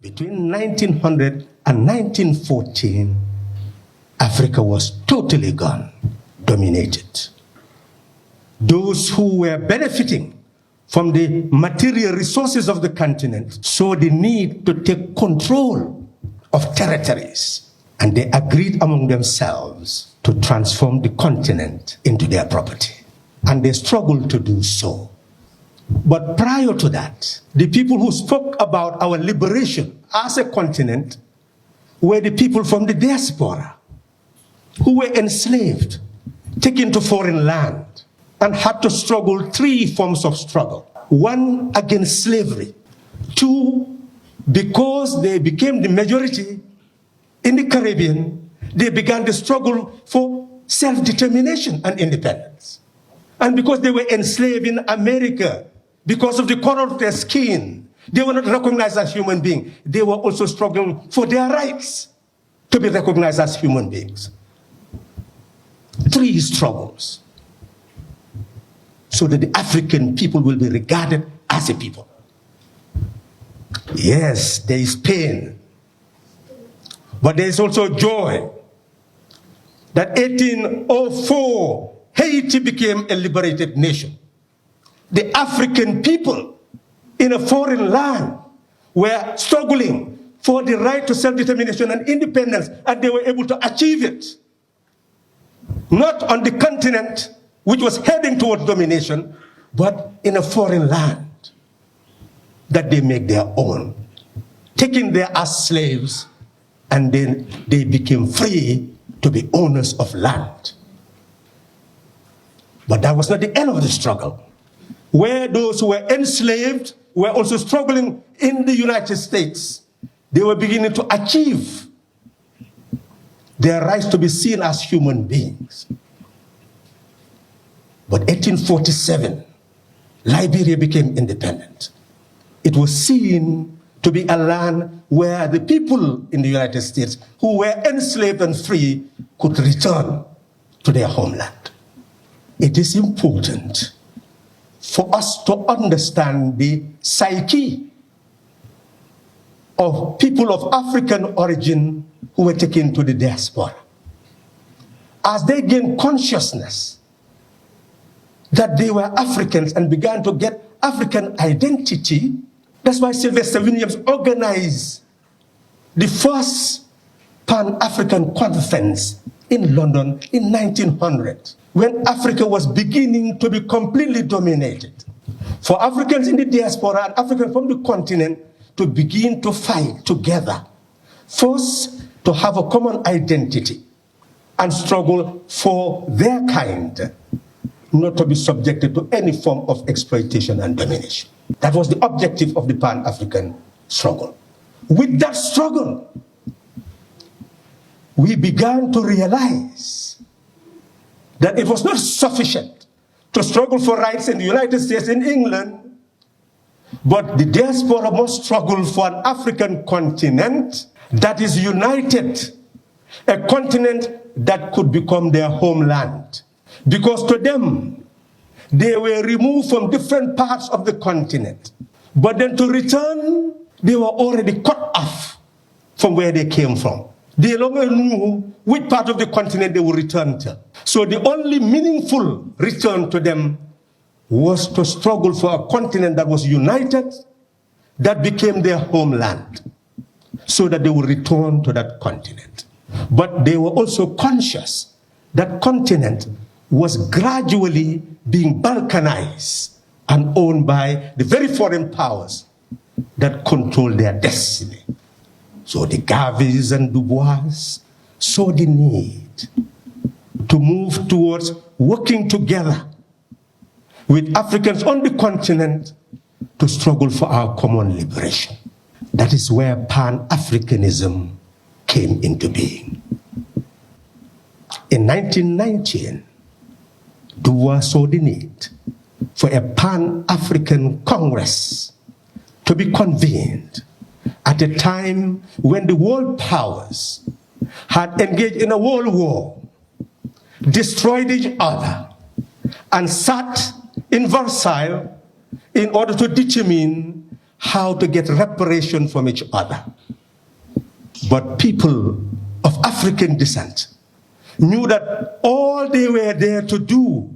Between 1900 and 1914, Africa was totally gone, dominated. Those who were benefiting from the material resources of the continent saw the need to take control of territories, and they agreed among themselves to transform the continent into their property. And they struggled to do so. But prior to that, the people who spoke about our liberation as a continent were the people from the diaspora who were enslaved, taken to foreign land, and had to struggle three forms of struggle. One, against slavery. Two, because they became the majority in the Caribbean, they began the struggle for self-determination and independence. And because they were enslaved in America, because of the color of their skin, they were not recognized as human beings. They were also struggling for their rights to be recognized as human beings. Three struggles, so that the African people will be regarded as a people. Yes, there is pain, but there is also joy. That 1804, Haiti became a liberated nation. The African people in a foreign land were struggling for the right to self-determination and independence, and they were able to achieve it. Not on the continent, which was heading towards domination, but in a foreign land that they make their own, taking them as slaves, and then they became free to be owners of land. But that was not the end of the struggle. Where those who were enslaved were also struggling in the United States, they were beginning to achieve their rights to be seen as human beings. But 1847, Liberia became independent. It was seen to be a land where the people in the United States who were enslaved and free could return to their homeland. It is important for us to understand the psyche of people of African origin who were taken to the diaspora. As they gained consciousness that they were Africans and began to get African identity, that's why Sylvester Williams organized the first Pan-African Conference in London in 1900, when Africa was beginning to be completely dominated. For Africans in the diaspora and Africans from the continent to begin to fight together, first to have a common identity and struggle for their kind, not to be subjected to any form of exploitation and domination. That was the objective of the Pan-African struggle. With that struggle, we began to realize that it was not sufficient to struggle for rights in the United States, in England, but the diaspora must struggle for an African continent that is united, a continent that could become their homeland. Because to them, they were removed from different parts of the continent. But then to return, they were already cut off from where they came from. They no longer knew which part of the continent they would return to. So the only meaningful return to them was to struggle for a continent that was united, that became their homeland, so that they would return to that continent. But they were also conscious that continent was gradually being balkanized and owned by the very foreign powers that controlled their destiny. So the Garveys and Du Bois saw the need to move towards working together with Africans on the continent to struggle for our common liberation. That is where Pan-Africanism came into being. In 1919, Du Bois saw the need for a Pan-African Congress to be convened at a time when the world powers had engaged in a world war, destroyed each other, and sat in Versailles in order to determine how to get reparation from each other. But people of African descent knew that all they were there to do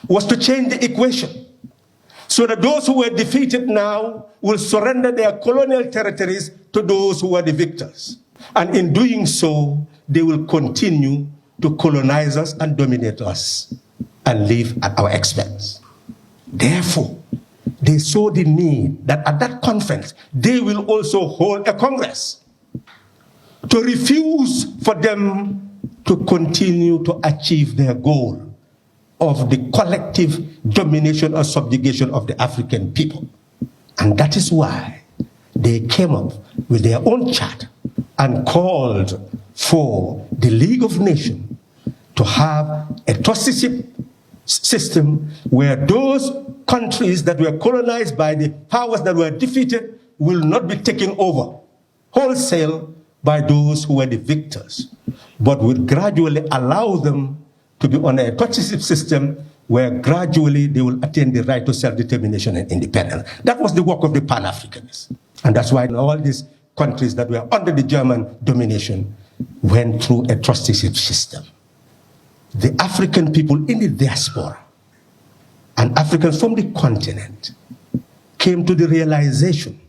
was to change the equation so that those who were defeated now will surrender their colonial territories to those who were the victors. And in doing so, they will continue to colonize us and dominate us and live at our expense. Therefore, they saw the need that at that conference, they will also hold a Congress to refuse for them to continue to achieve their goal of the collective domination or subjugation of the African people. And that is why they came up with their own charter and called for the League of Nations to have a trusteeship system where those countries that were colonized by the powers that were defeated will not be taken over wholesale by those who were the victors, but would gradually allow them to be on a trusteeship system where gradually they will attain the right to self-determination and independence. That was the work of the Pan-Africanists. And that's why all these countries that were under the German domination went through a trusteeship system. The African people in the diaspora and Africans from the continent came to the realization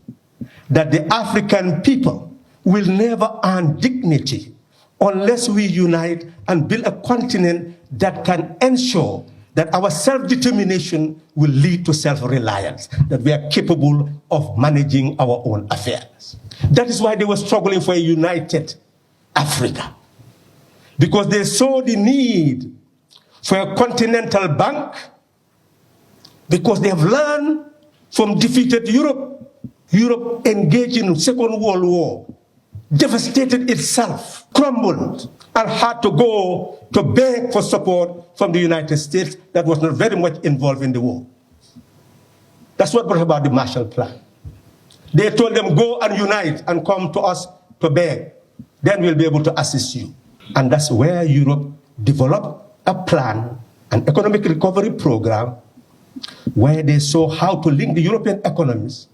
that the African people will never earn dignity unless we unite and build a continent that can ensure that our self-determination will lead to self-reliance, that we are capable of managing our own affairs. That is why they were struggling for a united Africa, because they saw the need for a continental bank, because they have learned from defeated Europe. Europe engaged in Second World War, devastated itself, crumbled, and had to go to beg for support from the United States that was not very much involved in the war. That's what brought about the Marshall Plan. They told them, go and unite and come to us to beg. Then we'll be able to assist you. And that's where Europe developed a plan, an economic recovery program, where they saw how to link the European economies,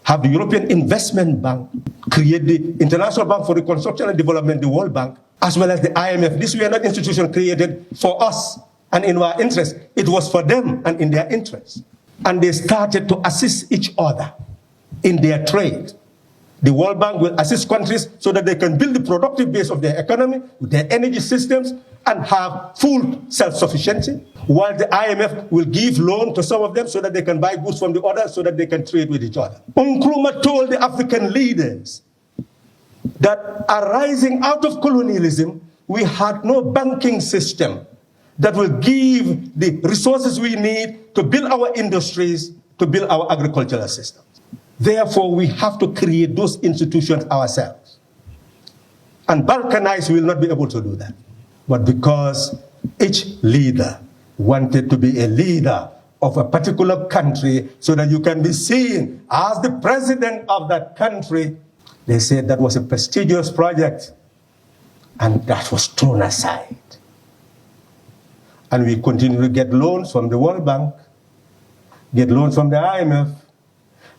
have the European Investment Bank, create the International Bank for Reconstruction and Development, the World Bank, as well as the IMF. These were not institutions created for us and in our interest. It was for them and in their interest. And they started to assist each other in their trade. The World Bank will assist countries so that they can build the productive base of their economy, their energy systems, and have full self-sufficiency, while the IMF will give loan to some of them so that they can buy goods from the others so that they can trade with each other. Nkrumah told the African leaders that arising out of colonialism, we had no banking system that will give the resources we need to build our industries, to build our agricultural systems. Therefore, we have to create those institutions ourselves. And Balkanized will not be able to do that. But because each leader wanted to be a leader of a particular country so that you can be seen as the president of that country, they said that was a prestigious project, and that was thrown aside. And we continue to get loans from the World Bank, get loans from the IMF,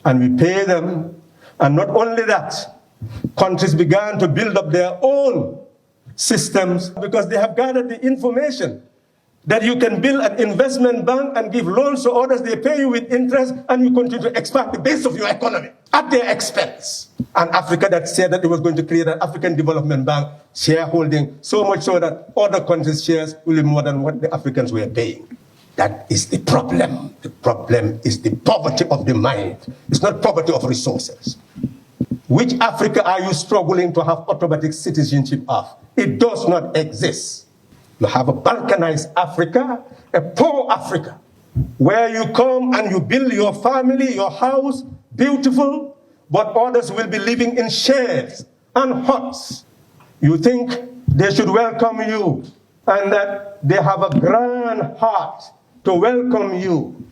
and we pay them. And not only that, countries began to build up their own systems because they have gathered the information that you can build an investment bank and give loans to others, they pay you with interest, and you continue to expand the base of your economy at their expense. And Africa that said that it was going to create an African Development Bank, shareholding, so much so that other countries' shares will be more than what the Africans were paying. That is the problem. The problem is the poverty of the mind. It's not poverty of resources. Which Africa are you struggling to have automatic citizenship of? It does not exist. You have a Balkanized Africa, a poor Africa, where you come and you build your family, your house, beautiful, but others will be living in sheds and huts. You think they should welcome you and that they have a grand heart to welcome you.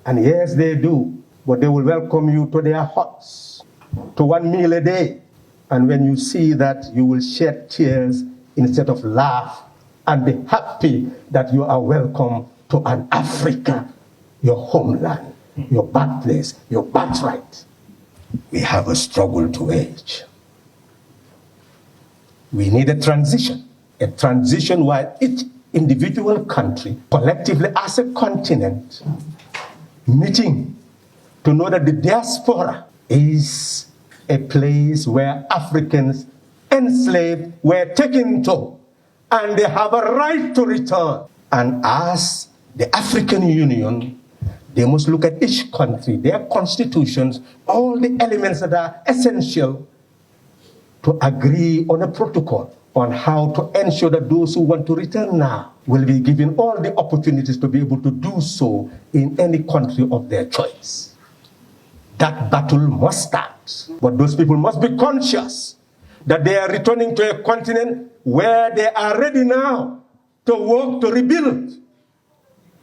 And yes, they do, but they will welcome you to their huts, to 1 meal a day. And when you see that, you will shed tears instead of laugh and be happy that you are welcome to an Africa, your homeland, your birthplace, your birthright. we have a struggle to wage. We need a transition where each individual country, collectively as a continent, meeting to know that the diaspora is a place where Africans enslaved were taken to, and they have a right to return. And as the African Union, they must look at each country, their constitutions, all the elements that are essential to agree on a protocol on how to ensure that those who want to return now will be given all the opportunities to be able to do so in any country of their choice. That battle must start, but those people must be conscious that they are returning to a continent where they are ready now to work to rebuild,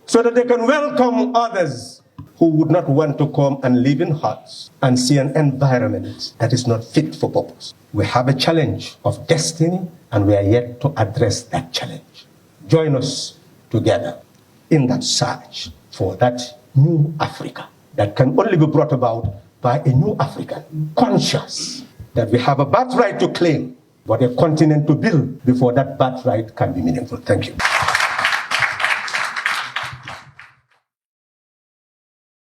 so that they can welcome others who would not want to come and live in huts and see an environment that is not fit for purpose. We have a challenge of destiny, and we are yet to address that challenge. Join us together in that search for that new Africa that can only be brought about by a new African, conscious that we have a birthright to claim, but a continent to build before that birthright can be meaningful. Thank you.